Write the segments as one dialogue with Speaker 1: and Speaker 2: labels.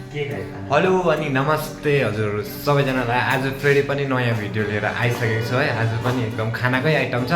Speaker 1: Hello अनि नमस्ते हजुर सबैजनालाई। आज फेरि पनि नयाँ भिडियो लिएर आइसकेको छु है। आज पनि एकदम खानाकै आइटम छ।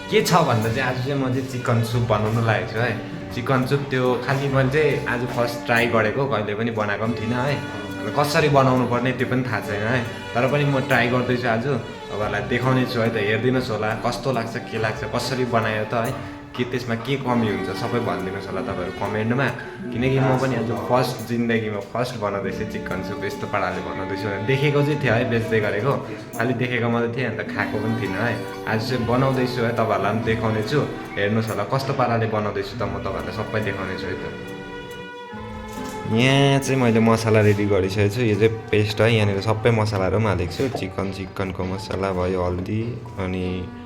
Speaker 1: के छ भन्दा चाहिँ आज चाहिँ म चाहिँ चिकन सुप बनाउनु लागेको छु है। चिकन सुप त्यो खालि मैले चाहिँ आज फर्स्ट ट्राई गरेको, कहिले पनि बनाएको पनि थिइनँ है। अन्त कसरी बनाउनु पर्ने त्यो पनि थाहा छैन है। तर पनि म ट्राई गर्दैछु आज, तपाईँहरूलाई देखाउने छु है। त हेरिदिनुहोस् होला कस्तो लाग्छ, के लाग्छ, कसरी बनायो त है, के त्यसमा के कमी हुन्छ सबै भनिदिनुहोस् होला तपाईँहरू कमेन्टमा। किनकि म पनि आज फर्स्ट जिन्दगीमा फर्स्ट बनाउँदैछु चिकन सुप, यस्तो पाराले बनाउँदैछु। देखेको चाहिँ थियो है, बेच्दै गरेको खालि देखेको मात्रै थिएँ, अन्त खाएको पनि थिइनँ है। आज चाहिँ बनाउँदैछु है, तपाईँहरूलाई पनि देखाउने छु। हेर्नुहोस् होला कस्तो पाराले बनाउँदैछु त, म तपाईँहरूलाई सबै देखाउने छु है त। यहाँ चाहिँ मैले मसला रेडी गरिसकेको छु। यो चाहिँ पेस्ट है, यहाँनिर सबै मसलाहरू पनि हालेको छु। चिकनको मसला भयो, हल्दी अनि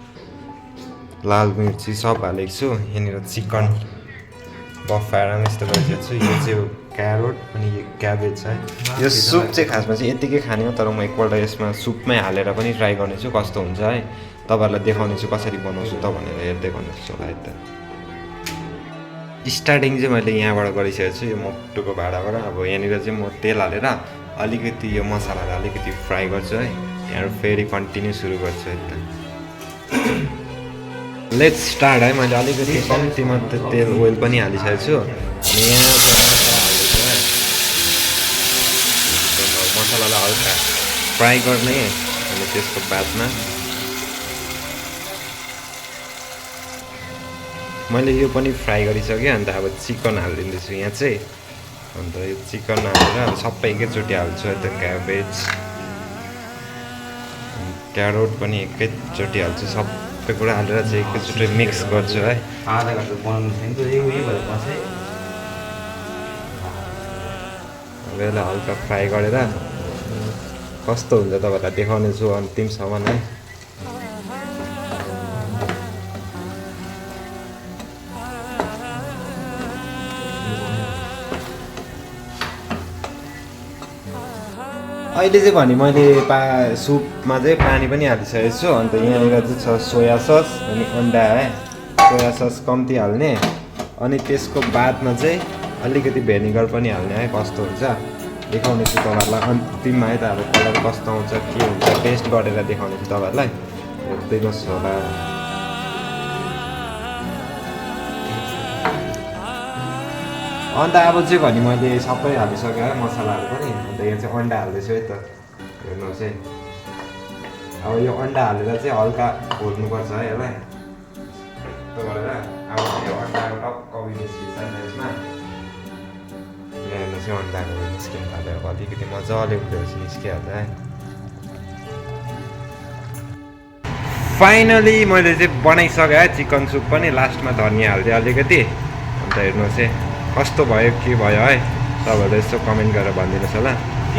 Speaker 1: लाल मिर्ची सब हालेको छु। यहाँनिर चिकन बफाएर यस्तो गरिसकेको छु। यो चाहिँ क्यारोट अनि यो क्याबेज है। यो सुप चाहिँ खासमा चाहिँ यत्तिकै खाने हो, तर म एकपल्ट यसमा सुपमै हालेर पनि ट्राई गर्नेछु कस्तो हुन्छ है। तपाईँहरूलाई देखाउनेछु कसरी बनाउँछु त भनेर, हेर्दै गर्नुहोस् होला है त। स्टार्टिङ चाहिँ मैले यहाँबाट गरिसकेको छु, यो मोटोको भाँडाबाट। अब यहाँनिर चाहिँ म तेल हालेर अलिकति यो मसलालाई अलिकति फ्राई गर्छु है। त्यहाँबाट फेरि कन्टिन्यू सुरु गर्छु है त। लेट्स स्टार्ट है। मैले अलिकति कम्ती मात्रै तेल ओइल पनि हालिसकेको छु। अनि यहाँ मसला हाल्दैछु है। मसलालाई हल्का फ्राई गर्ने अनि त्यसको बादमा मैले यो पनि फ्राई गरिसकेँ। अन्त अब चिकन हालिदिँदैछु यहाँ चाहिँ। अन्त यो चिकन हालेर सबै एकैचोटि हाल्छु है त। क्यारोट पनि एकैचोटि हाल्छु। सबै कुरा हालेर चाहिँ एकैचोटि मिक्स गर्छु है। यसलाई हल्का फ्राई गरेर कस्तो हुन्छ तपाईँहरूलाई देखाउने छु अन्तिमसम्म है। अहिले चाहिँ भने मैले सुपमा चाहिँ पानी पनि हालिसकेको छु। अन्त यहाँनिर चाहिँ छ सोया सस अनि अन्डा है। सोया सस कम्ती हाल्ने, अनि त्यसको बादमा चाहिँ अलिकति भेनिगर पनि हाल्ने है। कस्तो हुन्छ देखाउने छु तपाईँहरूलाई अन्तिममा है त। अब कलर कस्तो आउँछ के हुन्छ टेस्ट गरेर देखाउने छु तपाईँहरूलाई, हेर्दैनुहोस् होला। अन्त अब चाहिँ भने मैले सबै हालिसकेँ है मसलाहरू पनि। अन्त यहाँ चाहिँ अन्डा हाल्दैछु है त, हेर्नुहोस् है। अब यो अन्डा हालेर चाहिँ हल्का घोल्नुपर्छ है यसलाई। यस्तो गरेर अब यो अन्डाको टक्क उयो निस्किन्छ यसमा। हेर्नुहोस् है अन्डाको उयो निस्किनु थाल्यो। अब अलिकति मजाले उठेपछि निस्किहाल्छ है। फाइनली मैले चाहिँ बनाइसकेँ है चिकन सुप पनि। लास्टमा धनिया हालिदिएँ अलिकति। अन्त हेर्नुहोस् है कस्तो भयो के भयो है, तपाईँहरूले यसो कमेन्ट गरेर भनिदिनुहोस् होला।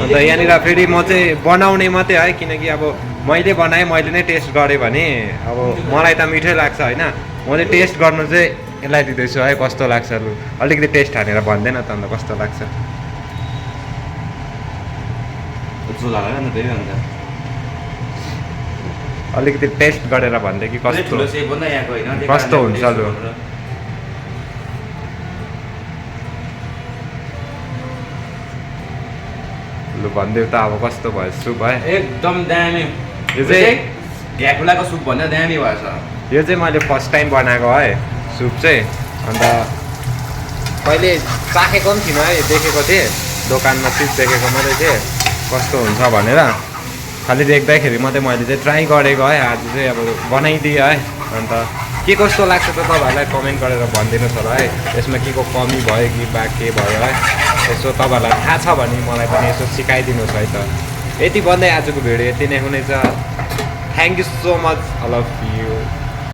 Speaker 1: अन्त यहाँनिर फेरि म चाहिँ बनाउने मात्रै है, किनकि अब मैले बनाएँ, मैले नै टेस्ट गरेँ भने अब मलाई त मिठै लाग्छ होइन। म चाहिँ टेस्ट गर्नु चाहिँ यसलाई दिँदैछु है, कस्तो लाग्छ लु अलिकति टेस्ट हानेर भन्दैन त अन्त कस्तो लाग्छ। अलिकति टेस्ट गरेर भन्दै कि कस्तो हुन्छ लु। लु भनिदेऊ त अब कस्तो भयो सुप है।
Speaker 2: एकदम दामी।
Speaker 1: यो चाहिँ
Speaker 2: ढ्याकुलाको सुप भन्दा दामी भएछ।
Speaker 1: यो चाहिँ मैले फर्स्ट टाइम बनाएको है सुप चाहिँ। अन्त कहिले चाखेको पनि थिइनँ है, देखेको थिएँ दोकानमा सुप देखेको मात्रै थिएँ कस्तो हुन्छ भनेर। खालि देख्दाखेरि मात्रै मैले चाहिँ ट्राई गरेको है। आज चाहिँ अब बनाइदिएँ है। अन्त के कस्तो लाग्छ त तपाईँहरूलाई कमेन्ट गरेर भनिदिनुहोस् होला है। यसमा के को कमी भयो कि बा के भयो है, यसो तपाईँहरूलाई थाहा छ भने मलाई पनि यसो सिकाइदिनुहोस् है त। यति भन्दै आजको भिडियो यति नै हुनेछ। Thank you so much, I love you.